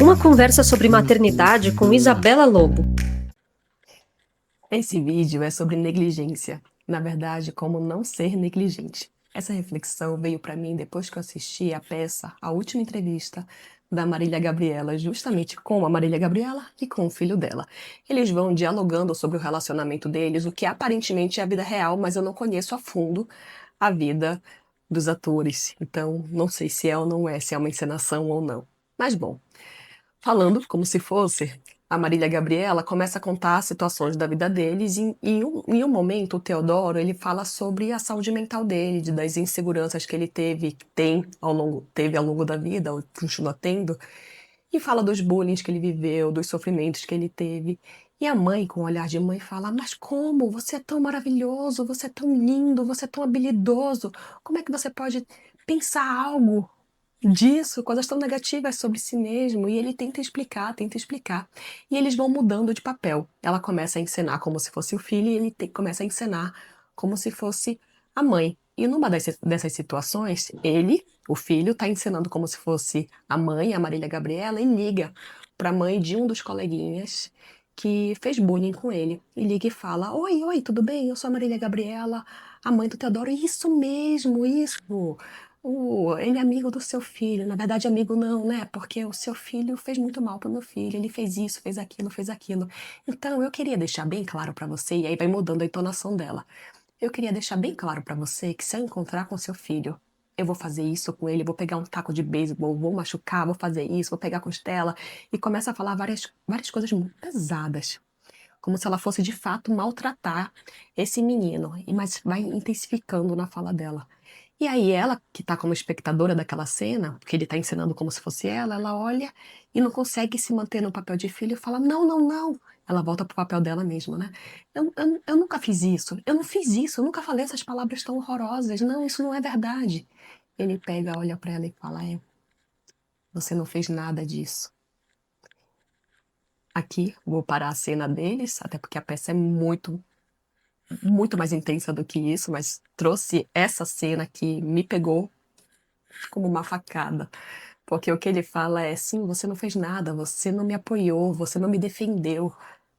Uma conversa sobre maternidade com Isabela Lobo. Esse vídeo é sobre negligência. Na verdade, como não ser negligente. Essa reflexão veio para mim depois que eu assisti a peça A Última Entrevista da Marília Gabriela, justamente com a Marília Gabriela e com o filho dela. Eles vão dialogando sobre o relacionamento deles, o que aparentemente é a vida real, mas eu não conheço a fundo a vida dos atores. Então, não sei se é ou não é, se é uma encenação ou não. Mas bom, falando como se fosse, a Marília Gabriela começa a contar as situações da vida deles e em um momento o Teodoro ele fala sobre a saúde mental dele, das inseguranças que ele teve, que teve ao longo da vida, ou continua tendo, e fala dos bullying que ele viveu, dos sofrimentos que ele teve. E a mãe, com um olhar de mãe, fala: Mas como? Você é tão maravilhoso, você é tão lindo, você é tão habilidoso. Como é que você pode pensar algo disso, coisas tão negativas sobre si mesmo, e ele tenta explicar, tenta explicar. E eles vão mudando de papel. Ela começa a encenar como se fosse o filho, e ele começa a encenar como se fosse a mãe. E numa dessas situações, ele, o filho, está encenando como se fosse a mãe, a Marília Gabriela, e liga para a mãe de um dos coleguinhas que fez bullying com ele. E liga e fala: Oi, oi, tudo bem? Eu sou a Marília Gabriela, a mãe do Teodoro. Isso mesmo, isso. Ele é amigo do seu filho. Na verdade, amigo não, né? Porque o seu filho fez muito mal pro meu filho. Ele fez isso, fez aquilo, fez aquilo. Então, eu queria deixar bem claro pra você, e aí vai mudando a entonação dela. Eu queria deixar bem claro pra você que se eu encontrar com seu filho, eu vou fazer isso com ele, vou pegar um taco de beisebol, vou machucar, vou fazer isso, vou pegar a costela. E começa a falar várias coisas muito pesadas. Como se ela fosse de fato maltratar esse menino. Mas vai intensificando na fala dela. E aí ela, que tá como espectadora daquela cena, porque ele tá encenando como se fosse ela olha e não consegue se manter no papel de filho e fala: Não, não, não. Ela volta pro papel dela mesma, né? Eu nunca fiz isso. Eu não fiz isso. Eu nunca falei essas palavras tão horrorosas. Não, isso não é verdade. Ele pega, olha pra ela e fala: Você não fez nada disso. Aqui, vou parar a cena deles, até porque a peça é muito mais intensa do que isso, mas trouxe essa cena que me pegou como uma facada. Porque o que ele fala é: sim, você não fez nada, você não me apoiou, você não me defendeu,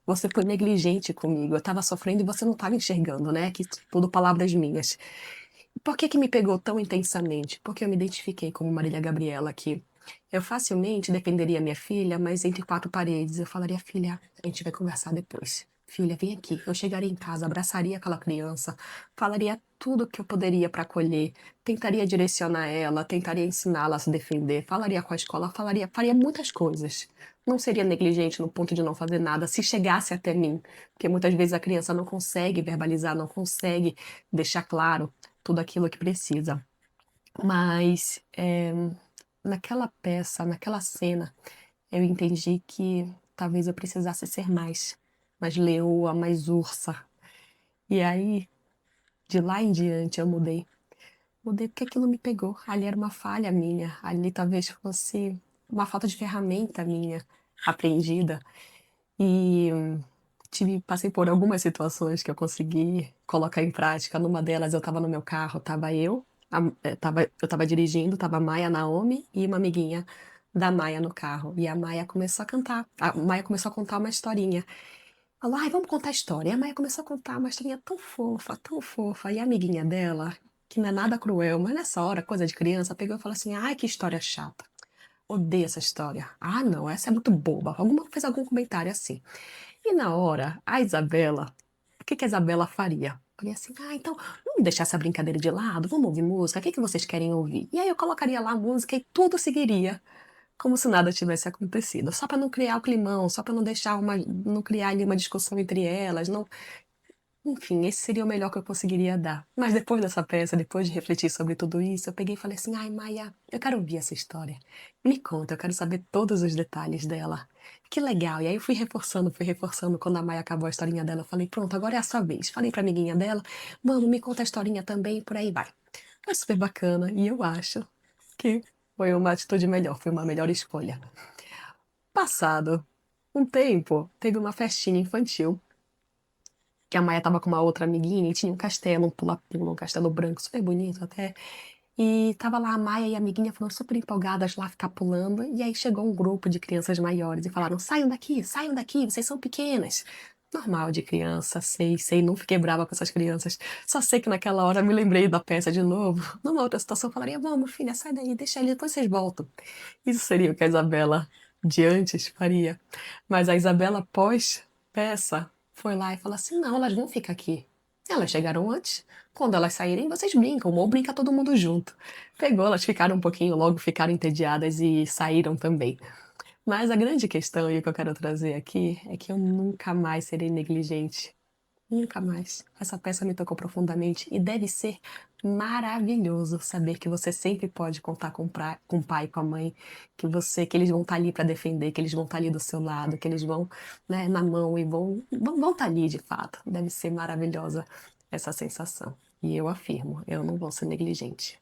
você foi negligente comigo, eu estava sofrendo e você não estava enxergando, né? Que tudo palavras minhas. Por que que me pegou tão intensamente? Porque eu me identifiquei como Marília Gabriela aqui. Eu facilmente defenderia minha filha, mas entre quatro paredes eu falaria: filha, a gente vai conversar depois. Filha, vem aqui. Eu chegaria em casa, abraçaria aquela criança, falaria tudo o que eu poderia para acolher, tentaria direcionar ela, tentaria ensiná-la a se defender, falaria com a escola, faria muitas coisas. Não seria negligente no ponto de não fazer nada se chegasse até mim, porque muitas vezes a criança não consegue verbalizar, não consegue deixar claro tudo aquilo que precisa. Mas naquela peça, naquela cena, eu entendi que talvez eu precisasse ser mais leoa, mais ursa. E aí, de lá em diante, eu mudei. Mudei porque aquilo me pegou. Ali era uma falha minha. Ali talvez fosse uma falta de ferramenta minha aprendida. E passei por algumas situações que eu consegui colocar em prática. Numa delas, eu estava no meu carro, estava eu estava dirigindo, estava a Maia Naomi e uma amiguinha da Maia no carro. E a Maia começou a cantar. A Maia começou a contar uma historinha. Falou: Ai, vamos contar a história. E a Maia começou a contar uma historinha tão fofa, tão fofa. E a amiguinha dela, que não é nada cruel, mas nessa hora, coisa de criança, pegou e falou assim: Ai, que história chata. Odeio essa história. Ah, não, essa é muito boba. Fez algum comentário assim. E na hora, a Isabela, o que que a Isabela faria? Faria assim: então, vamos deixar essa brincadeira de lado, vamos ouvir música, o que que vocês querem ouvir? E aí eu colocaria lá a música e tudo seguiria como se nada tivesse acontecido. Só para não criar o climão, só para não criar ali uma discussão entre elas, não. Enfim, esse seria o melhor que eu conseguiria dar. Mas depois dessa peça, depois de refletir sobre tudo isso, eu peguei e falei assim: Ai, Maia, eu quero ouvir essa história. Me conta, eu quero saber todos os detalhes dela. Que legal. E aí eu fui reforçando. Quando a Maia acabou a historinha dela, eu falei: Pronto, agora é a sua vez. Falei pra amiguinha dela: Vamos, me conta a historinha também, e por aí vai. Foi super bacana e eu acho que foi uma atitude melhor, foi uma melhor escolha. Passado um tempo, teve uma festinha infantil que a Maia tava com uma outra amiguinha e tinha um castelo, um pula-pula, um castelo branco super bonito até. E tava lá a Maia e a amiguinha foram super empolgadas lá ficar pulando, e aí chegou um grupo de crianças maiores e falaram: saiam daqui, vocês são pequenas. Normal de criança, sei, não fiquei brava com essas crianças. Só sei que naquela hora me lembrei da peça de novo. Numa outra situação eu falaria: vamos, filha, sai daí, deixa ele, depois vocês voltam. Isso seria o que a Isabela de antes faria. Mas a Isabela pós-peça foi lá e falou assim: não, elas vão ficar aqui. Elas chegaram antes. Quando elas saírem, vocês brincam, ou brinca todo mundo junto. Pegou, elas ficaram um pouquinho, logo ficaram entediadas e saíram também. Mas a grande questão, e o que eu quero trazer aqui, é que eu nunca mais serei negligente. Nunca mais. Essa peça me tocou profundamente e deve ser maravilhoso saber que você sempre pode contar com o pai e com a mãe, que eles vão estar ali para defender, que eles vão estar ali do seu lado, que eles vão, né, na mão e vão estar ali de fato. Deve ser maravilhosa essa sensação. E eu afirmo, eu não vou ser negligente.